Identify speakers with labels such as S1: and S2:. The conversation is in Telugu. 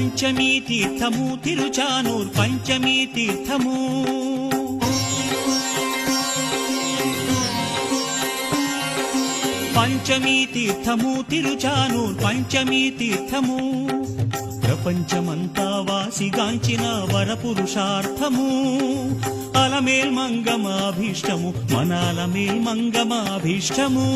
S1: పంచమీ తీర్థము తిరుచానూర్ పంచమీ తీర్థము పంచమీ తీర్థము తిరుచానూర్ పంచమీ తీర్థము ప్రపంచమంతా వాసిగాంచిన వరపురుషార్థము అలమేల్ మంగమాభీష్టము మనాలమేల్ మంగమాభీష్టము